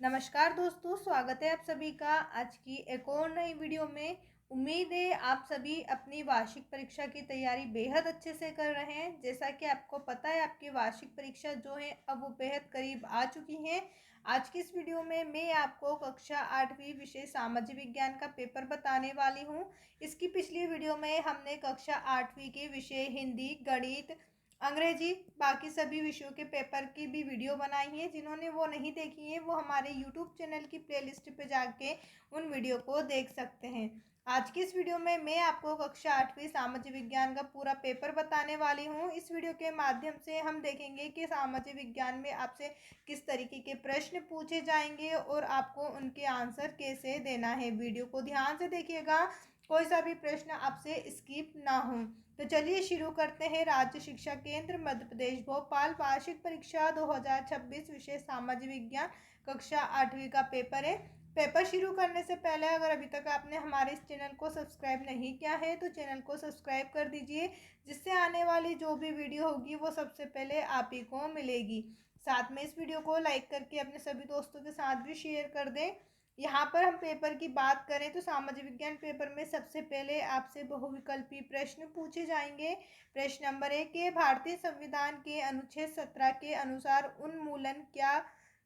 नमस्कार दोस्तों, स्वागत है आप सभी का आज की एक और नई वीडियो में। उम्मीद है आप सभी अपनी वार्षिक परीक्षा की तैयारी बेहद अच्छे से कर रहे हैं। जैसा कि आपको पता है, आपकी वार्षिक परीक्षा जो है अब वो बेहद करीब आ चुकी है। आज की इस वीडियो में मैं आपको कक्षा 8वीं विषय सामाजिक विज्ञान का पेपर बताने वाली हूँ। इसकी पिछली वीडियो में हमने कक्षा 8वीं के विषय हिंदी, गणित, अंग्रेजी, बाकी सभी विषयों के पेपर की भी वीडियो बनाई है। जिन्होंने वो नहीं देखी है वो हमारे यूट्यूब चैनल की प्लेलिस्ट पे जाके उन वीडियो को देख सकते हैं। आज की इस वीडियो में मैं आपको कक्षा 8वीं सामाजिक विज्ञान का पूरा पेपर बताने वाली हूँ। इस वीडियो के माध्यम से हम देखेंगे कि सामाजिक विज्ञान में आपसे किस तरीके के प्रश्न पूछे जाएंगे और आपको उनके आंसर कैसे देना है। वीडियो को ध्यान से देखिएगा, कोई सा भी प्रश्न आपसे स्किप ना हो। तो चलिए शुरू करते हैं। राज्य शिक्षा केंद्र मध्य प्रदेश भोपाल वार्षिक परीक्षा 2026 विषय सामाजिक विज्ञान कक्षा 8वीं का पेपर है। पेपर शुरू करने से पहले अगर अभी तक आपने हमारे इस चैनल को सब्सक्राइब नहीं किया है तो चैनल को सब्सक्राइब कर दीजिए, जिससे आने वाली जो भी वीडियो होगी वो सबसे पहले आप ही को मिलेगी। साथ में इस वीडियो को लाइक करके अपने सभी दोस्तों के साथ भी शेयर कर दें। यहाँ पर हम पेपर की बात करें तो सामाजिक विज्ञान पेपर में सबसे पहले आपसे बहुविकल्पी प्रश्न पूछे जाएंगे। प्रश्न नंबर 1 के भारतीय संविधान के अनुच्छेद 17 के अनुसार उन्मूलन क्या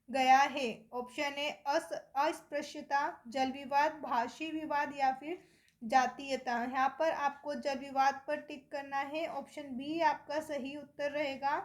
गया है। ऑप्शन ए अस्पृश्यता, जल विवाद, भाषी विवाद या फिर जातीयता। यहाँ पर आपको जल विवाद पर टिक करना है। ऑप्शन बी आपका सही उत्तर रहेगा।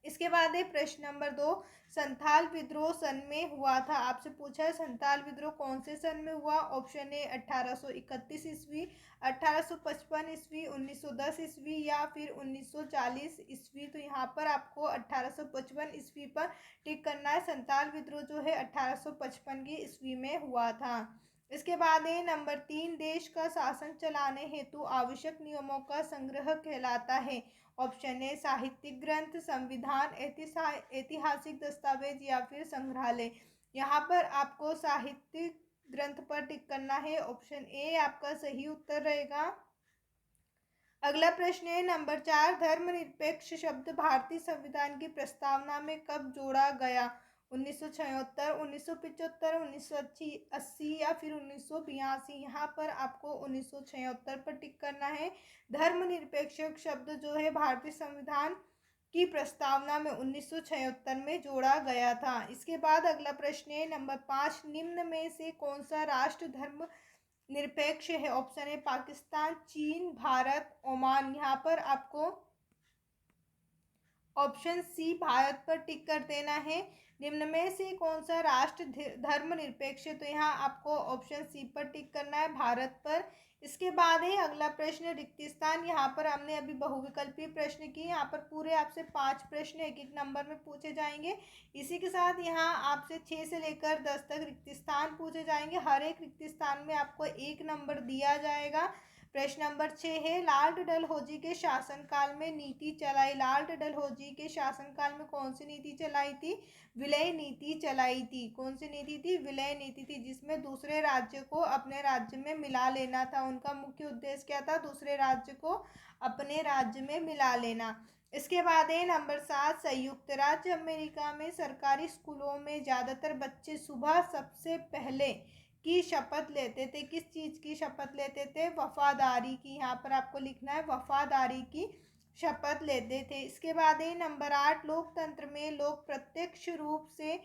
इसके बाद है प्रश्न नंबर 2, संथाल विद्रोह सन में हुआ था। आपसे पूछा है संथाल विद्रोह कौन से सन में हुआ। ऑप्शन ए 1831 ईस्वी, 1855 ईस्वी, 1910 ईस्वी या फिर 1940 ईस्वी। तो यहाँ पर आपको 1855 ईस्वी पर टिक करना है। संथाल विद्रोह जो है 1855 की ईस्वी में हुआ था। इसके बाद है नंबर 3, देश का शासन चलाने हेतु आवश्यक नियमों का संग्रह कहलाता है। ऑप्शन ए साहित्यिक ग्रंथ, संविधान, ऐतिहासिक दस्तावेज या फिर संग्रहालय। यहाँ पर आपको साहित्यिक ग्रंथ पर टिक करना है। ऑप्शन ए आपका सही उत्तर रहेगा। अगला प्रश्न है नंबर 4, धर्मनिरपेक्ष शब्द भारतीय संविधान की प्रस्तावना में कब जोड़ा गया। 1976, 1975, 1980 या फिर 1982। यहाँ पर आपको 1976 पर टिक करना है। धर्मनिरपेक्ष शब्द जो है भारतीय संविधान की प्रस्तावना में 1976 में जोड़ा गया था। इसके बाद अगला प्रश्न है नंबर 5, निम्न में से कौन सा राष्ट्र धर्म निरपेक्ष है। ऑप्शन ए पाकिस्तान, चीन, भारत, ओमान। यहाँ पर आपको ऑप्शन सी भारत पर टिक कर देना है। निम्न में से कौन सा राष्ट्र धर्मनिरपेक्ष है, तो यहाँ आपको ऑप्शन सी पर टिक करना है, भारत पर। इसके बाद है अगला प्रश्न रिक्त स्थान। यहाँ पर हमने अभी बहुविकल्पी प्रश्न किए। यहाँ पर पूरे आपसे 5 प्रश्न एक एक नंबर में पूछे जाएंगे। इसी के साथ यहाँ आपसे 6 से लेकर 10 तक रिक्त स्थान पूछे जाएंगे। हर एक रिक्त स्थान में आपको 1 नंबर दिया जाएगा। प्रश्न नंबर 6 है, लाल डलहौजी के शासनकाल में नीति चलाई। लाल डलहौजी के शासनकाल में कौन सी नीति चलाई थी। विलय नीति चलाई थी। कौन सी नीति थी। विलय नीति थी, जिसमें दूसरे राज्य को अपने राज्य में मिला लेना था। उनका मुख्य उद्देश्य क्या था, दूसरे राज्य को अपने राज्य में मिला लेना। इसके बाद है नंबर 7, संयुक्त राज्य अमेरिका में सरकारी स्कूलों में ज़्यादातर बच्चे सुबह सबसे पहले की शपथ लेते थे। किस चीज़ की शपथ लेते थे, वफादारी की। यहाँ पर आपको लिखना है वफादारी की शपथ लेते थे। इसके बाद है नंबर 8, लोकतंत्र में लोग प्रत्यक्ष रूप से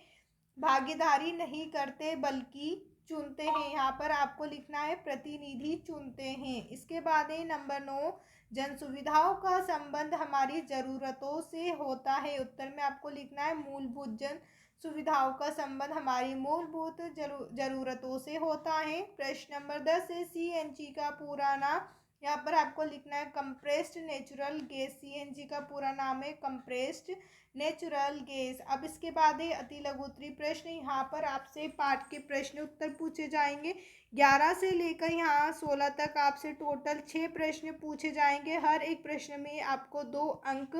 भागीदारी नहीं करते बल्कि चुनते हैं। यहाँ पर आपको लिखना है प्रतिनिधि चुनते हैं। इसके बाद है नंबर 9, जन सुविधाओं का संबंध हमारी ज़रूरतों से होता है। उत्तर में आपको लिखना है मूलभूत जन सुविधाओं का संबंध हमारी मूलभूत जरूरतों से होता है। प्रश्न नंबर 10 है, सीएनजी का पूरा नाम। यहाँ पर आपको लिखना है कंप्रेस्ड नेचुरल गैस। सीएनजी का पूरा नाम है कंप्रेस्ड नेचुरल गैस। अब इसके बाद है अति लघु उत्तरीय प्रश्न। यहाँ पर आपसे पाठ के प्रश्न उत्तर पूछे जाएंगे। 11 से लेकर यहाँ 16 तक आपसे टोटल 6 प्रश्न पूछे जाएंगे। हर एक प्रश्न में आपको 2 अंक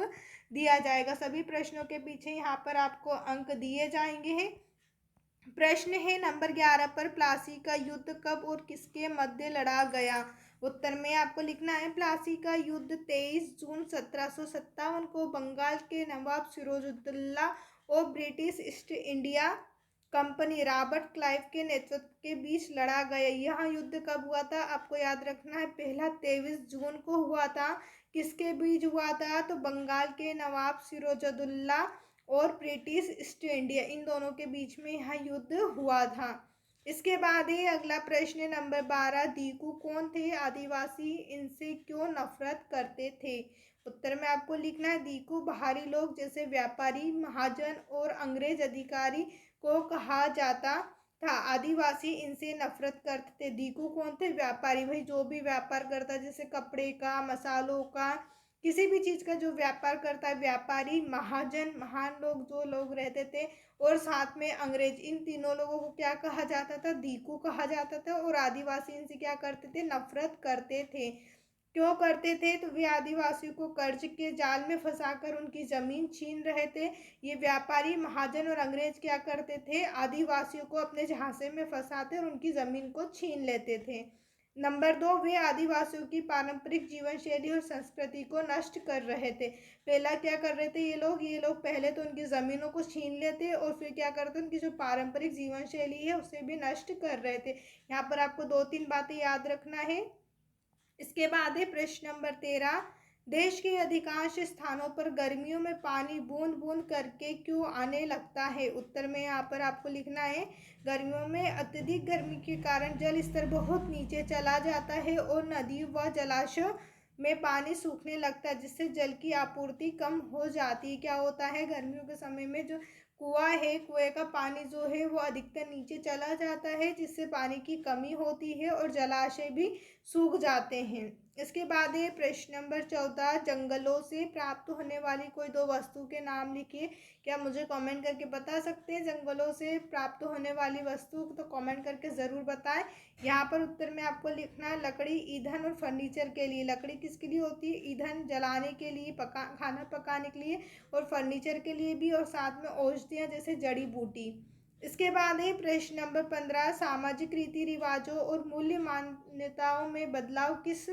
दिया जाएगा। सभी प्रश्नों के पीछे यहाँ पर आपको अंक दिए जाएंगे। प्रश्न है नंबर 11 पर, प्लासी का युद्ध कब और किसके मध्य लड़ा गया। उत्तर में आपको लिखना है प्लासी का युद्ध 23 जून 1757 को बंगाल के नवाब सिरोजुद्दौला और British east India company Robert Clive के नेतृत्व के बीच लड़ा गया। यह युद्ध कब हुआ था? आपको याद रखना है, पहला 23 जून को हुआ था। किसके बीच हुआ था? तो बंगाल के नवाब सिराजुद्दौला और ब्रिटिश ईस्ट इंडिया, इन दोनों के बीच में यह युद्ध हुआ था। इसके बाद ही अगला प्रश्न नंबर 12, दीकू कौन थे? आदिवासी इनसे क्यों नफरत करते थे? उत्तर में आपको लिखना है, दीकू बाहरी लोग जैसे व्यापारी, महाजन और अंग्रेज अधिकारी को कहा जाता था। आदिवासी इनसे नफरत करते थे। दीकू कौन थे? व्यापारी, भाई जो भी व्यापार करता है, जैसे कपड़े का, मसालों का, किसी भी चीज का जो व्यापार करता है, व्यापारी, महाजन, महान लोग जो लोग रहते थे, और साथ में अंग्रेज, इन तीनों लोगों को क्या कहा जाता था? दीकू कहा जाता था। और आदिवासी इनसे क्या करते थे? नफरत करते थे। क्यों करते थे? तो वे आदिवासियों को कर्ज के जाल में फंसाकर उनकी जमीन छीन रहे थे। ये व्यापारी, महाजन और अंग्रेज क्या करते थे? आदिवासियों को अपने झांसे में फंसाते और उनकी जमीन को छीन लेते थे। नंबर 2, वे आदिवासियों की पारंपरिक जीवन शैली और संस्कृति को नष्ट कर रहे थे। पहला क्या कर रहे थे ये लोग पहले तो उनकी जमीनों को छीन लेते और फिर क्या करते, उनकी जो पारंपरिक जीवन शैली है उसे भी नष्ट कर रहे थे। यहाँ पर आपको 2-3 बातें याद रखना है। इसके बाद है प्रश्न नंबर 13, देश के अधिकांश स्थानों पर गर्मियों में पानी बूंद बूंद करके क्यों आने लगता है? उत्तर में यहाँ पर आपको लिखना है, गर्मियों में अत्यधिक गर्मी के कारण जल स्तर बहुत नीचे चला जाता है और नदी व जलाशय में पानी सूखने लगता है, जिससे जल की आपूर्ति कम हो जाती है। क्या होता है, गर्मियों के समय में जो कुआं है, कुएं का पानी जो है वो अधिकतर नीचे चला जाता है, जिससे पानी की कमी होती है और जलाशय भी सूख जाते हैं। इसके बाद है प्रश्न नंबर 14, जंगलों से प्राप्त होने वाली कोई 2 वस्तु के नाम लिखिए। क्या मुझे कमेंट करके बता सकते हैं जंगलों से प्राप्त होने वाली वस्तु? तो कमेंट करके ज़रूर बताएं। यहाँ पर उत्तर में आपको लिखना है, लकड़ी, ईंधन और फर्नीचर के लिए। लकड़ी किसके लिए होती है? ईंधन जलाने के लिए, खाना पकाने के लिए, और फर्नीचर के लिए भी, और साथ में औषधियाँ जैसे जड़ी बूटी। इसके बाद है प्रश्न नंबर 15, सामाजिक रीति रिवाजों और मूल्य मान्यताओं में बदलाव किस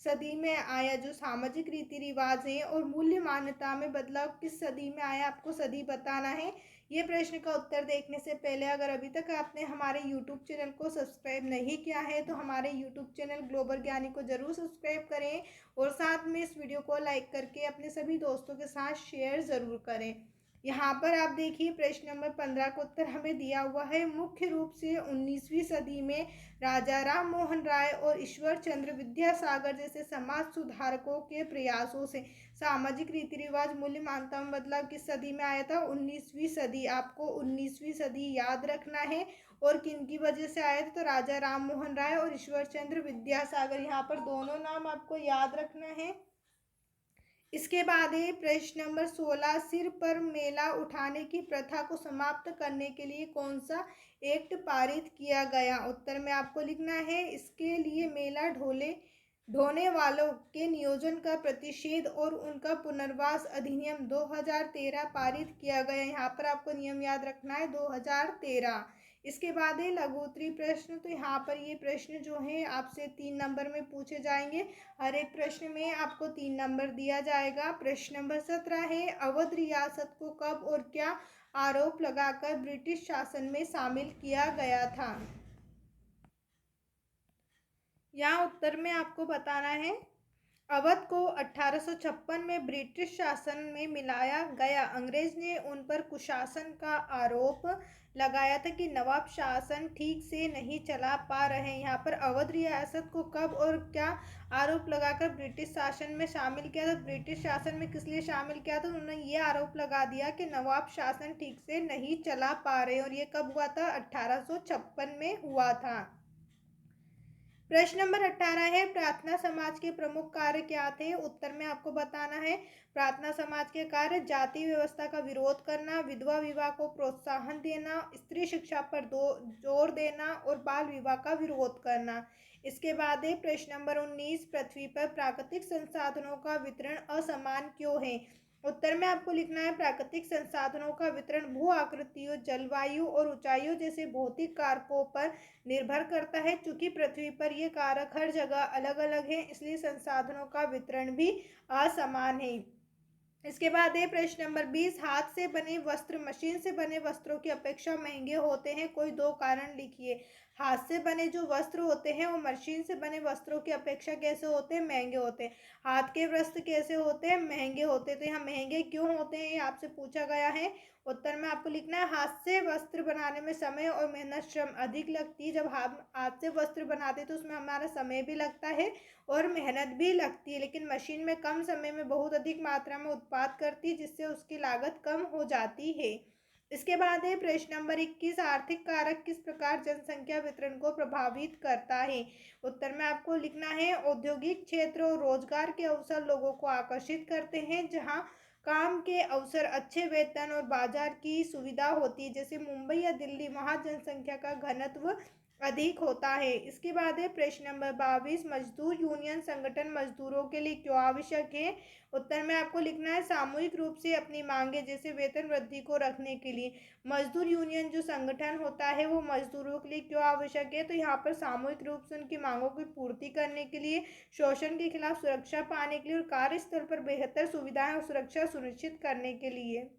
सदी में आया? जो सामाजिक रीति रिवाज हैं और मूल्य मान्यता में बदलाव किस सदी में आया, आपको सदी बताना है। ये प्रश्न का उत्तर देखने से पहले अगर अभी तक आपने हमारे YouTube चैनल को सब्सक्राइब नहीं किया है तो हमारे YouTube चैनल ग्लोबल ज्ञानी को जरूर सब्सक्राइब करें, और साथ में इस वीडियो को लाइक करके अपने सभी दोस्तों के साथ शेयर ज़रूर करें। यहाँ पर आप देखिए प्रश्न नंबर 15 का उत्तर हमें दिया हुआ है, मुख्य रूप से 19वीं सदी में राजा राम मोहन राय और ईश्वर चंद्र विद्यासागर जैसे समाज सुधारकों के प्रयासों से सामाजिक रीति रिवाज मूल्य मान्यता में बदलाव किस सदी में आया था? 19वीं सदी। आपको 19वीं सदी याद रखना है। और किन की वजह से आया था? तो राजा राम मोहन राय और ईश्वर चंद्र विद्यासागर, यहाँ पर दोनों नाम आपको याद रखना है। इसके बाद है प्रश्न नंबर 16, सिर पर मेला उठाने की प्रथा को समाप्त करने के लिए कौन सा एक्ट पारित किया गया? उत्तर में आपको लिखना है, इसके लिए मेला ढोने वालों के नियोजन का प्रतिषेध और उनका पुनर्वास अधिनियम 2013 पारित किया गया। यहाँ पर आपको नियम याद रखना है, 2013। इसके बाद है लघुत्तरी प्रश्न। तो यहाँ पर ये प्रश्न जो है आपसे 3 नंबर में पूछे जाएंगे। हर एक प्रश्न में आपको 3 नंबर दिया जाएगा। प्रश्न नंबर 17 है, अवध रियासत को कब और क्या आरोप लगाकर ब्रिटिश शासन में शामिल किया गया था? यहाँ उत्तर में आपको बताना है, अवध को 1856 में ब्रिटिश शासन में मिलाया गया। अंग्रेज ने उन पर कुशासन का आरोप लगाया था कि नवाब शासन ठीक से नहीं चला पा रहे हैं। यहाँ पर अवध रियासत को कब और क्या आरोप लगाकर ब्रिटिश शासन में शामिल किया था? ब्रिटिश शासन में किस लिए शामिल किया था? उन्होंने ये आरोप लगा दिया कि नवाब शासन ठीक से नहीं चला पा रहे, और ये कब हुआ था? 1856 में हुआ था। प्रश्न नंबर 18 है, प्रार्थना समाज के प्रमुख कार्य क्या थे? उत्तर में आपको बताना है, प्रार्थना समाज के कार्य जाति व्यवस्था का विरोध करना, विधवा विवाह को प्रोत्साहन देना, स्त्री शिक्षा पर जोर देना और बाल विवाह का विरोध करना। इसके बाद है प्रश्न नंबर 19, पृथ्वी पर प्राकृतिक संसाधनों का वितरण असमान क्यों है? उत्तर में आपको लिखना है, प्राकृतिक संसाधनों का वितरण भू आकृतियों, जलवायु और ऊंचाइयों जैसे भौतिक कारकों पर निर्भर करता है। चूंकि पृथ्वी पर ये कारक हर जगह अलग अलग हैं, इसलिए संसाधनों का वितरण भी असमान है। इसके बाद है प्रश्न नंबर 20, हाथ से बने वस्त्र मशीन से बने वस्त्रों की अपेक्षा महंगे होते हैं, कोई दो कारण लिखिए। हाथ से बने जो वस्त्र होते हैं वो मशीन से बने वस्त्रों की अपेक्षा कैसे होते हैं, महंगे होते हैं। हाथ के वस्त्र कैसे होते हैं, महंगे होते हैं। तो यहाँ महंगे क्यों होते हैं ये आपसे पूछा गया है। उत्तर में आपको लिखना है, हाथ से वस्त्र बनाने में समय और मेहनत श्रम अधिक लगती है। जब हाथ से वस्त्र बनाते हैं तो उसमें हमारा समय भी लगता है और मेहनत भी लगती है, लेकिन मशीन में कम समय में बहुत अधिक मात्रा में उत्पाद करती है, जिससे उसकी लागत कम हो जाती है। इसके बाद है प्रश्न नंबर 21, आर्थिक कारक किस प्रकार जनसंख्या वितरण को प्रभावित करता है। उत्तर में आपको लिखना है, औद्योगिक क्षेत्र और रोजगार के अवसर लोगों को आकर्षित करते हैं। जहां काम के अवसर, अच्छे वेतन और बाजार की सुविधा होती है, जैसे मुंबई या दिल्ली, वहाँ जनसंख्या का घनत्व अधिक होता है। इसके बाद है प्रश्न नंबर 22, मजदूर यूनियन संगठन मजदूरों के लिए क्यों आवश्यक है। उत्तर में आपको लिखना है, सामूहिक रूप से अपनी मांगे जैसे वेतन वृद्धि को रखने के लिए। मजदूर यूनियन जो संगठन होता है वो मजदूरों के लिए क्यों आवश्यक है, तो यहाँ पर सामूहिक रूप से उनकी मांगों की पूर्ति करने के लिए, शोषण के खिलाफ सुरक्षा पाने के लिए और कार्यस्थल पर बेहतर सुविधाएं और सुरक्षा सुनिश्चित करने के लिए।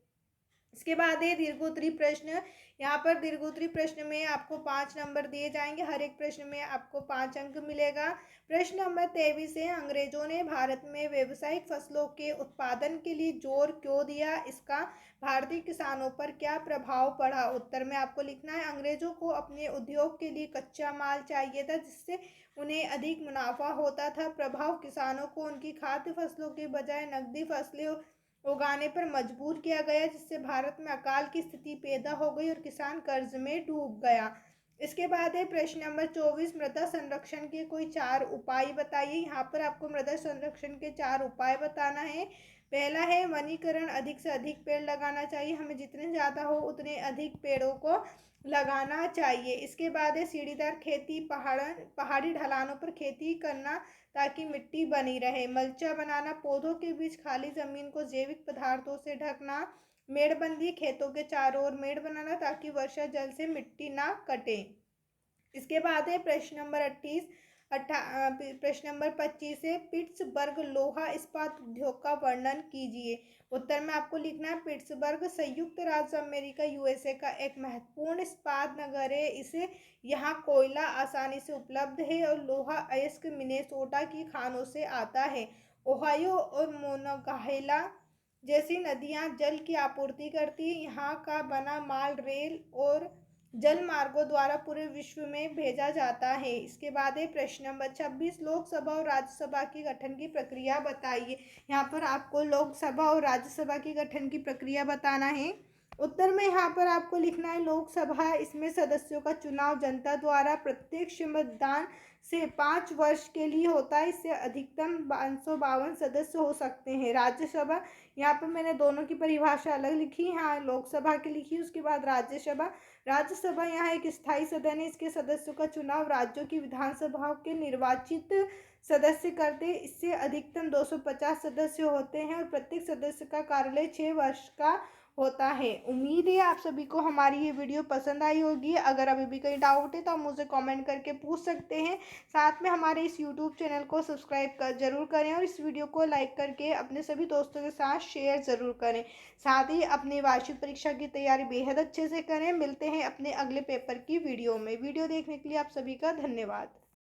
इसके बाद है दीर्घोत्तरी प्रश्न। यहाँ पर दीर्घोत्तरी प्रश्न में आपको 5 नंबर दिए जाएंगे, हर एक प्रश्न में आपको 5 अंक मिलेगा। प्रश्न नंबर 23 है, अंग्रेजों ने भारत में व्यावसायिक फसलों के उत्पादन के लिए जोर क्यों दिया, इसका भारतीय किसानों पर क्या प्रभाव पड़ा। उत्तर में आपको लिखना है, अंग्रेजों को अपने उद्योग के लिए कच्चा माल चाहिए था, जिससे उन्हें अधिक मुनाफा होता था। प्रभाव, किसानों को उनकी खाद्य फसलों के बजाय नकदी फसलें उगाने पर मजबूर किया गया, जिससे भारत में अकाल की स्थिति पैदा हो गई और किसान कर्ज में डूब गया। इसके बाद है प्रश्न नंबर 24, मृदा संरक्षण के कोई 4 उपाय बताइए। यहाँ पर आपको मृदा संरक्षण के 4 उपाय बताना है। पहला है वनीकरण, अधिक से अधिक पेड़ लगाना चाहिए, हमें जितने ज़्यादा हो उतने अधिक पेड़ों को लगाना चाहिए। इसके बाद है सीढ़ीदार खेती, पहाड़ी ढलानों पर खेती करना ताकि मिट्टी बनी रहे। मल्चा बनाना, पौधों के बीच खाली जमीन को जैविक पदार्थों से ढकना। मेड़बंदी, खेतों के चारों ओर मेड़ बनाना ताकि वर्षा जल से मिट्टी ना कटे। इसके बाद है प्रश्न नंबर 28, प्रश्न नंबर 25 है, पिट्सबर्ग लोहा इस्पात उद्योग का वर्णन कीजिए। उत्तर में आपको लिखना है, पिट्सबर्ग संयुक्त राज्य अमेरिका यूएसए का एक महत्वपूर्ण इस्पात नगर है। इसे यहाँ कोयला आसानी से उपलब्ध है और लोहा अयस्क मिनेसोटा की खानों से आता है। ओहायो और मोनोगाहेला जैसी नदियाँ जल की आपूर्ति करती है। यहाँ का बना माल रेल और जल मार्गों द्वारा पूरे विश्व में भेजा जाता है। इसके बाद है प्रश्न नंबर 26, लोकसभा और राज्यसभा की गठन की प्रक्रिया बताइए। यहाँ पर आपको लोकसभा और राज्यसभा की गठन की प्रक्रिया बताना है। उत्तर में यहाँ पर आपको लिखना है, लोकसभा, इसमें सदस्यों का चुनाव जनता द्वारा प्रत्यक्ष मतदान से 5 वर्ष के लिए होता है। इससे अधिकतम 552 सदस्य हो सकते हैं। राज्यसभा, यहाँ पर मैंने दोनों की परिभाषा अलग लिखी, यहाँ लोकसभा की लिखी, उसके बाद राज्यसभा। राज्यसभा यहाँ एक स्थायी सदन है, इसके सदस्यों का चुनाव राज्यों की विधानसभाओं के निर्वाचित सदस्य करते हैं। इससे अधिकतम 250 सदस्य होते हैं और प्रत्येक सदस्य का कार्यालय 6 वर्ष का होता है। उम्मीद है आप सभी को हमारी ये वीडियो पसंद आई होगी। अगर अभी भी कोई डाउट है तो आप मुझे कमेंट करके पूछ सकते हैं। साथ में हमारे इस यूट्यूब चैनल को सब्सक्राइब जरूर करें और इस वीडियो को लाइक करके अपने सभी दोस्तों के साथ शेयर ज़रूर करें। साथ ही अपनी वार्षिक परीक्षा की तैयारी बेहद अच्छे से करें। मिलते हैं अपने अगले पेपर की वीडियो में। वीडियो देखने के लिए आप सभी का धन्यवाद।